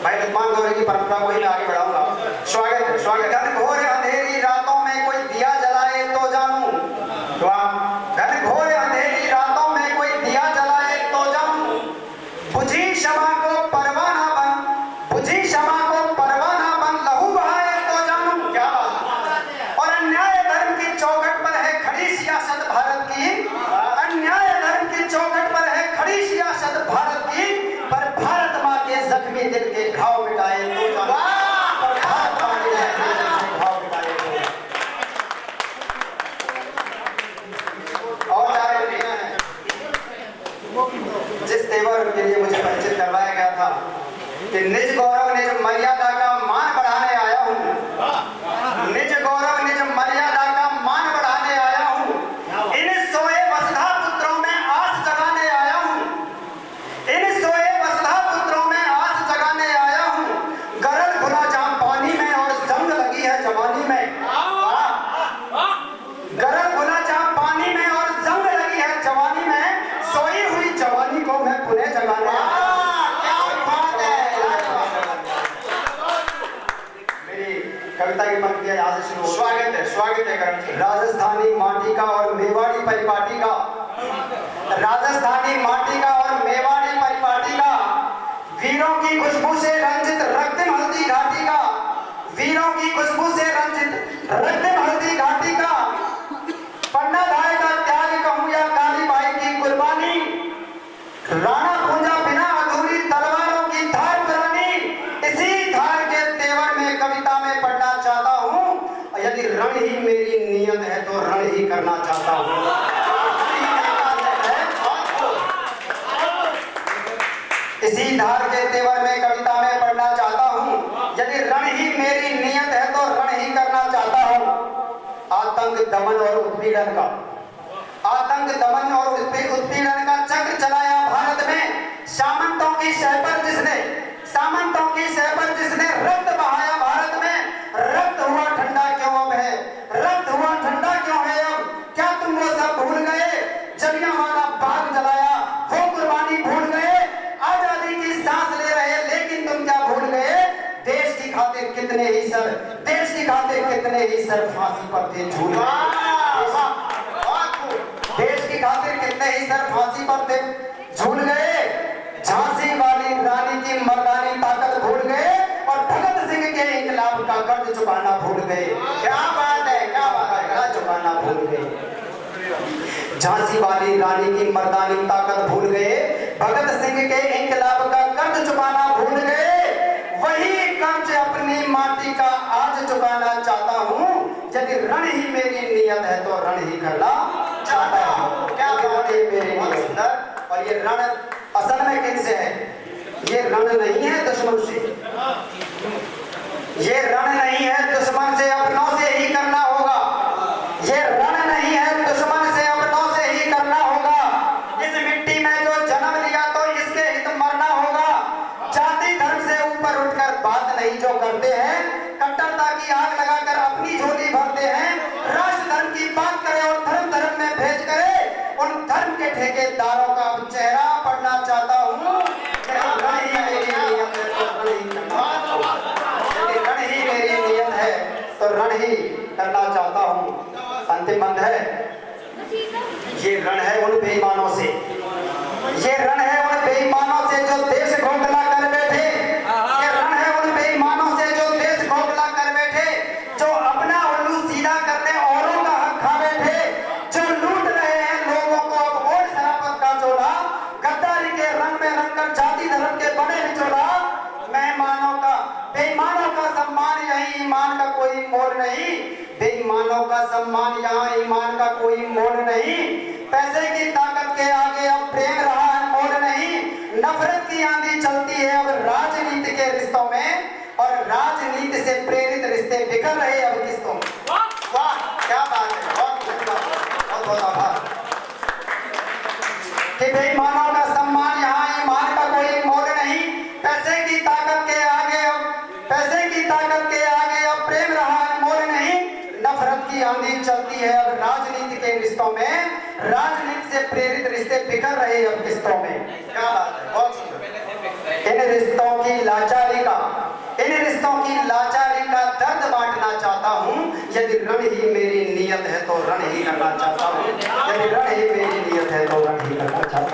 भाई लुत्मान गौरी की परंपरा को ही मैं आगे बढ़ाऊंगा। स्वागत है, स्वागत है। घोर अंधेरी रातों में कोई दिया जलाए तो जानूं, घोर अंधेरी रातों में कोई दिया जलाए तो जानूं, बुझी क्षमा को परवाना बन, बुझी क्षमा को परवाना बन लहू बहाए तो जानूं। क्या बात। और अन्याय धर्म की चौखट पर है खड़ी सियासत भारत की, अन्याय धर्म की चौखट पर है खड़ी सियासत भारत की, पर भारत माँ के जख्मी दिल के घाव मिटाए तो जानूं, और भारत माँ के जख्मी दिल के घाव मिटाए तो जानूं। और जिस तेवर के लिए मुझे परिचित करवाया गया था कि निज गौरव निज मर्यादा का मान बढ़ाने आया हूँ, निज गौरव निज मर्यादा का मान बढ़ाने आया हूँ, इन सोए वसुधा पुत्रों में आस जगाने आया हूँ, इन सोए वसुधा पुत्रों में आस जगाने आया हूँ, गरल घुला जाम पानी में और जंग लगी है जवानी में, गरल घुला जाम पानी में और जंग लगी है जवानी में, सोई हुई जवानी को मैं पुनः जगाने आया हूँ। कविता की पंक्तियां यहाँ से शुरू। स्वागत है, स्वागत है करण। राजस्थानी माटी का और मेवाड़ी परिपाटी का, राजस्थानी माटी का और मेवाड़ी परिपाटी का, वीरों की खुशबू से रंजित रक्तिम हल्दी घाटी का, वीरों की खुशबू से रंजित रक्तिम हल्दी घाटी का, पन्ना धाय का त्याग कहूँ या काली बाई की कुर्बानी, राणा पूंजा बिना अधूरी तलवारों की धार पुरानी, इसी धार के तेवर में कविता में पढ़ना चाहता हूँ, यदि रण ही मेरी नियत है तो रण ही करना चाहता हूँ। इसी धार के तेवर में कविता में पढ़ना चाहता हूँ, यदि रण ही मेरी नियत है तो रण ही करना चाहता हूँ। आतंक दमन और उत्पीड़न का, आतंक दमन और उत्पीड़न का चक्र चलाया भारत में, सामंतों की सह पर जिसने, सामंतों की सह पर जिसने रक्त बहाया भारत में, रक्त हुआ ठंडा क्यों अब है, रक्त हुआ ठंडा क्यों है अब, क्या तुम वो सब भूल गए, जलियांवाला बाग जलाया वो कुर्बानी भूल गए, आजादी की सांस ले रहे लेकिन तुम क्या भूल गए, देश की खातिर कितने ही सर, देश की खातिर कितने ही सर फांसी पर थे झूल गए, देश की खातिर कितने ही सर फांसी पर थे झूल गए, झांसी वाली रानी की मर्दानी ताकत भूल गए, और भगत सिंह के इंकलाब का कर्ज चुकाना भूल गए। क्या बात है, क्या बात है, कर्ज चुकाना भूल गए। झांसी वाली रानी की मर्दानी ताकत भूल गए, भगत सिंह के इंकलाब का कर्ज चुकाना भूल गए, वही कर्ज अपनी माटी का आज चुकाना चाहता हूँ, यदि रण ही मेरी नियत है तो रण ही करना चाहता हूँ। क्या बात है, मेरी सुंदर। और ये रण असल में किनसे है, ये रण नहीं है दुश्मन से, ये रण नहीं है दुश्मन से, अपनों से ही करना होगा, ये रण नहीं है दुश्मन से, अपनों से ही करना होगा, इस मिट्टी में जो जन्म लिया तो इसके हित मरना होगा, जाति धर्म से ऊपर उठकर बात नहीं जो करते हैं, कट्टरता की आग लगाकर अपनी झोली भरते हैं, राष्ट्र धर्म की बात करे और धर्म धर्म में भेज करे, उन धर्म के ठेकेदारों का अब चेहरा पढ़ना चाहता हूँ। रण ही मेरी नियत है तो रण ही करना चाहता हूँ। अंतिम बंद है, ये रण है उन बेईमानों से, ये रण है उन बेईमानों से जो देश खोखला कर बैठे, ये रण है उन बेईमानों से जो देश खोखला कर बैठे, जो अपना उल्लू सीधा करने औरों का हक खा बैठे, जो लूट रहे हैं लोगों को अब वोट शराफत का चोला, गद्दारी के रंग में रंगकर जाति धर्म के बने बिचोला, मेहमानों का बेईमानों का सम्मान यही ईमान का कोई मोल नहीं, बेईमानों का सम्मान यहाँ ईमान का कोई मोल नहीं, पैसे की ताकत के आगे अब प्रेम रहा है मोल नहीं, नफरत की आंधी चलती है अब राजनीति के रिश्तों में, और राजनीति से प्रेरित रिश्ते बिखर रहे अब किस्तों में। वाह क्या बात है, बहुत बहुत आभार। कि बेईमानों का सम्मान यहाँ ईमान का कोई मोल नहीं, पैसे की ताकत के आगे अब, पैसे की ताकत के आगे अब प्रेम रहा है मोल नहीं, नफरत की आंधी चलती है अब राजनीति के रिश्तों में, राजनीति से प्रेरित रिश्ते बिखर रहे अब किस्तों में। क्या बात है, बहुत सुंदर। इन रिश्तों की लाचारी का, यदि रण ही मेरी नियत है तो रण ही करना चाहता हूँ, यदि रण ही मेरी नियत है तो रण ही करना चाहता हूँ।